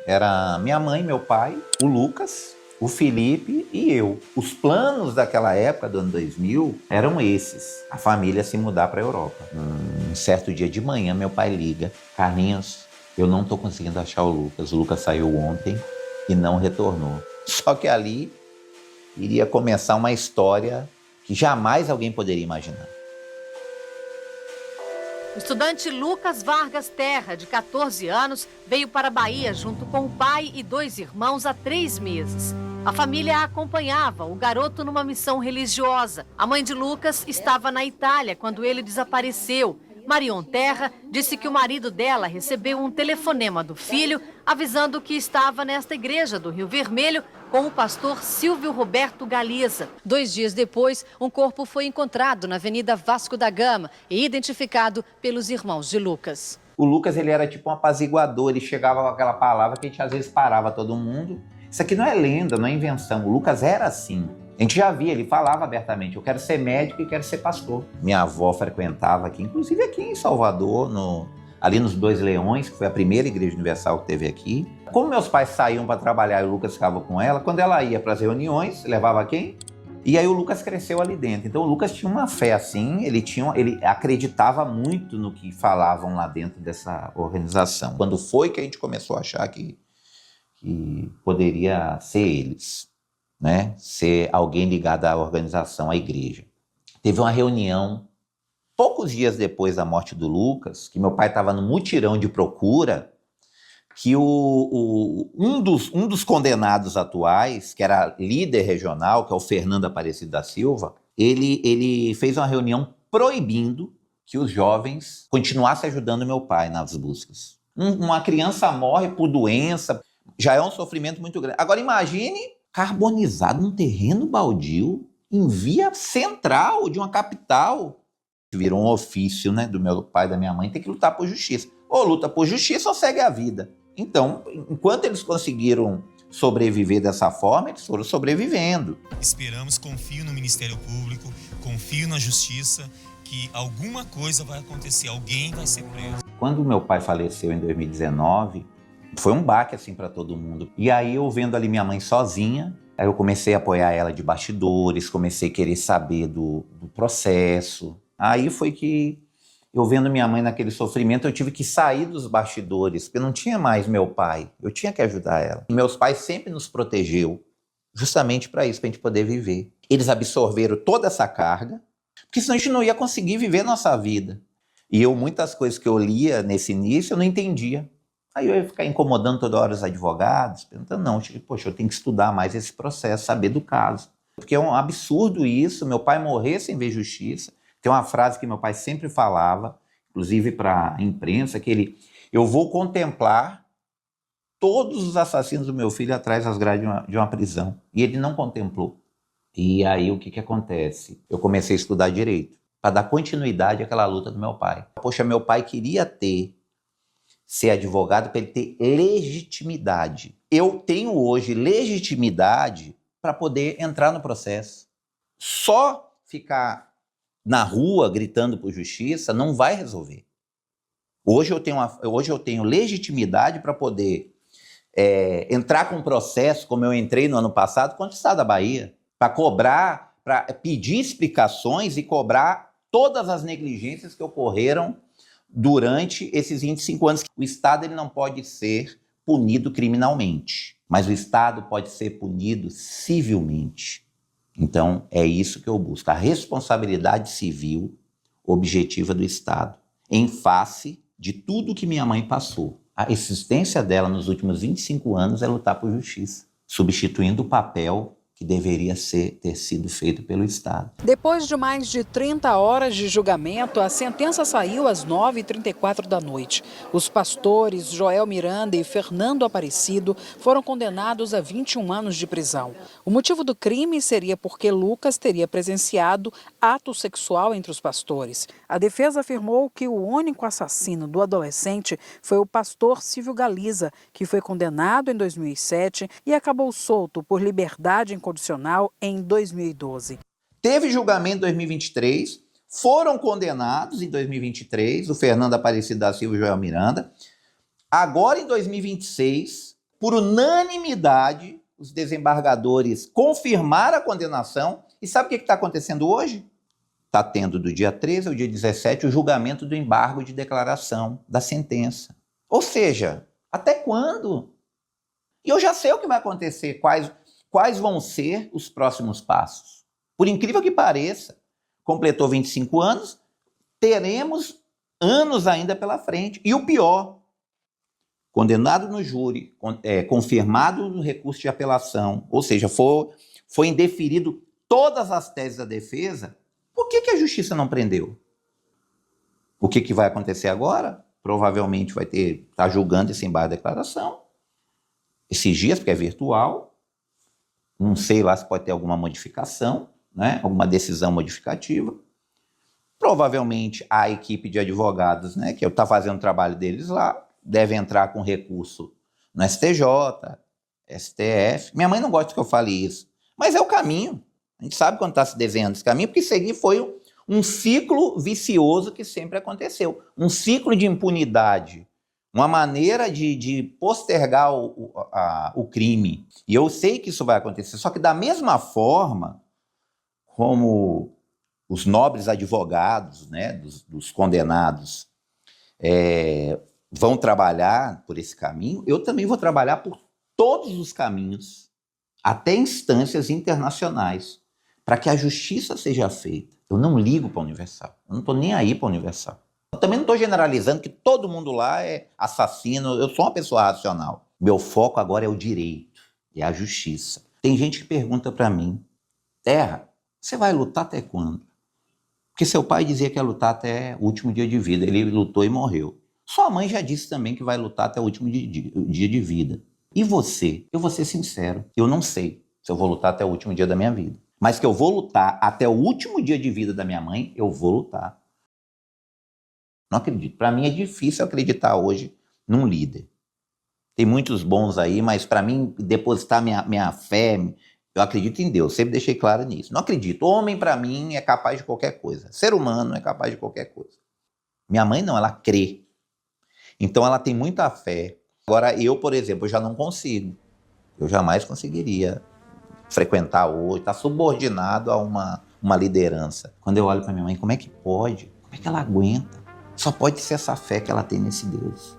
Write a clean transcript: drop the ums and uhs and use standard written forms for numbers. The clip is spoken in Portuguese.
Era minha mãe, meu pai, o Lucas, o Felipe e eu. Os planos daquela época, do ano 2000, eram esses. A família se mudar para a Europa. Um certo dia de manhã, meu pai liga. Carlinhos, eu não estou conseguindo achar o Lucas. O Lucas saiu ontem e não retornou. Só que ali iria começar uma história que jamais alguém poderia imaginar. O estudante Lucas Vargas Terra, de 14 anos, veio para a Bahia junto com o pai e 2 irmãos há 3 meses. A família acompanhava o garoto numa missão religiosa. A mãe de Lucas estava na Itália quando ele desapareceu. Marion Terra disse que o marido dela recebeu um telefonema do filho avisando que estava nesta igreja do Rio Vermelho com o pastor Silvio Roberto Galiza. 2 dias depois, um corpo foi encontrado na Avenida Vasco da Gama e identificado pelos irmãos de Lucas. O Lucas, ele era tipo um apaziguador, ele chegava com aquela palavra que a gente às vezes parava todo mundo. Isso aqui não é lenda, não é invenção. O Lucas era assim. A gente já via, ele falava abertamente, eu quero ser médico e quero ser pastor. Minha avó frequentava aqui, inclusive aqui em Salvador, ali nos Dois Leões, que foi a primeira igreja universal que teve aqui. Como meus pais saíam para trabalhar e o Lucas ficava com ela, quando ela ia para as reuniões, levava quem? E aí o Lucas cresceu ali dentro. Então o Lucas tinha uma fé assim, ele acreditava muito no que falavam lá dentro dessa organização. Quando foi que a gente começou a achar que poderia ser eles, né? Ser alguém ligado à organização, à igreja. Teve uma reunião, poucos dias depois da morte do Lucas, que meu pai estava no mutirão de procura, que um dos condenados atuais, que era líder regional, que é o Fernando Aparecido da Silva, ele fez uma reunião proibindo que os jovens continuassem ajudando meu pai nas buscas. Uma criança morre por doença, já é um sofrimento muito grande. Agora imagine carbonizado num terreno baldio, em via central de uma capital. Virou um ofício, né, do meu pai e da minha mãe, tem que lutar por justiça. Ou luta por justiça ou segue a vida. Então, enquanto eles conseguiram sobreviver dessa forma, eles foram sobrevivendo. Esperamos, confio no Ministério Público, confio na Justiça, que alguma coisa vai acontecer, alguém vai ser preso. Quando meu pai faleceu em 2019, foi um baque assim para todo mundo. E aí eu vendo ali minha mãe sozinha, aí eu comecei a apoiar ela de bastidores, comecei a querer saber do processo. Aí foi que eu vendo minha mãe naquele sofrimento, eu tive que sair dos bastidores, porque não tinha mais meu pai, eu tinha que ajudar ela. E meus pais sempre nos protegeu, justamente para isso, para a gente poder viver. Eles absorveram toda essa carga, porque senão a gente não ia conseguir viver nossa vida. E muitas coisas que eu lia nesse início, eu não entendia. Aí eu ia ficar incomodando toda hora os advogados, perguntando, não, poxa, eu tenho que estudar mais esse processo, saber do caso. Porque é um absurdo isso, meu pai morrer sem ver justiça. Tem uma frase que meu pai sempre falava, inclusive para a imprensa, que eu vou contemplar todos os assassinos do meu filho atrás das grades de uma prisão. E ele não contemplou. E aí o que acontece? Eu comecei a estudar direito, para dar continuidade àquela luta do meu pai. Poxa, meu pai queria ser advogado para ele ter legitimidade. Eu tenho hoje legitimidade para poder entrar no processo. Só ficar na rua gritando por justiça não vai resolver. Hoje eu tenho legitimidade para poder entrar com um processo, como eu entrei no ano passado, contra o Estado da Bahia, para cobrar, para pedir explicações e cobrar todas as negligências que ocorreram durante esses 25 anos. O Estado ele não pode ser punido criminalmente, mas o Estado pode ser punido civilmente. Então, é isso que eu busco, a responsabilidade civil objetiva do Estado, em face de tudo que minha mãe passou. A existência dela nos últimos 25 anos é lutar por justiça, substituindo o papel que deveria ter sido feito pelo Estado. Depois de mais de 30 horas de julgamento, a sentença saiu às 9h34 da noite. Os pastores Joel Miranda e Fernando Aparecido foram condenados a 21 anos de prisão. O motivo do crime seria porque Lucas teria presenciado ato sexual entre os pastores. A defesa afirmou que o único assassino do adolescente foi o pastor Silvio Galiza, que foi condenado em 2007 e acabou solto por liberdade incondicional em 2012. Teve julgamento em 2023, foram condenados em 2023, o Fernando Aparecido da Silva e o Joel Miranda. Agora, em 2026, por unanimidade, os desembargadores confirmaram a condenação. E sabe o que está acontecendo hoje? Está tendo do dia 13 ao dia 17 o julgamento do embargo de declaração da sentença. Ou seja, até quando? E eu já sei o que vai acontecer, quais vão ser os próximos passos. Por incrível que pareça, completou 25 anos, teremos anos ainda pela frente. E o pior, condenado no júri, confirmado no recurso de apelação, ou seja, foi indeferido todas as teses da defesa, por que a justiça não prendeu? O que vai acontecer agora? Provavelmente vai estar julgando esse embargo de declaração, esses dias, porque é virtual, não sei lá se pode ter alguma modificação, né? Alguma decisão modificativa. Provavelmente a equipe de advogados, né, que está fazendo o trabalho deles lá, deve entrar com recurso no STJ, STF. Minha mãe não gosta que eu fale isso, mas é o caminho. A gente sabe quando está se desenhando esse caminho, porque seguir foi um ciclo vicioso que sempre aconteceu. Um ciclo de impunidade, uma maneira de postergar o crime. E eu sei que isso vai acontecer, só que da mesma forma como os nobres advogados, né, dos condenados vão trabalhar por esse caminho, eu também vou trabalhar por todos os caminhos, até instâncias internacionais, para que a justiça seja feita. Eu não ligo para a Universal, eu não estou nem aí para a Universal. Eu também não estou generalizando que todo mundo lá é assassino, eu sou uma pessoa racional. Meu foco agora é o direito, é a justiça. Tem gente que pergunta para mim, Terra, você vai lutar até quando? Porque seu pai dizia que ia lutar até o último dia de vida, ele lutou e morreu. Sua mãe já disse também que vai lutar até o último dia de vida. E você? Eu vou ser sincero, eu não sei se eu vou lutar até o último dia da minha vida. Mas que eu vou lutar até o último dia de vida da minha mãe, eu vou lutar. Não acredito. Para mim é difícil acreditar hoje num líder. Tem muitos bons aí, mas para mim depositar minha fé, eu acredito em Deus, sempre deixei claro nisso. Não acredito. Homem para mim é capaz de qualquer coisa. Ser humano é capaz de qualquer coisa. Minha mãe não, ela crê. Então ela tem muita fé. Agora eu, por exemplo, eu já não consigo. Eu jamais conseguiria frequentar hoje, estar subordinado a uma liderança. Quando eu olho para minha mãe, como é que pode? Como é que ela aguenta? Só pode ser essa fé que ela tem nesse Deus.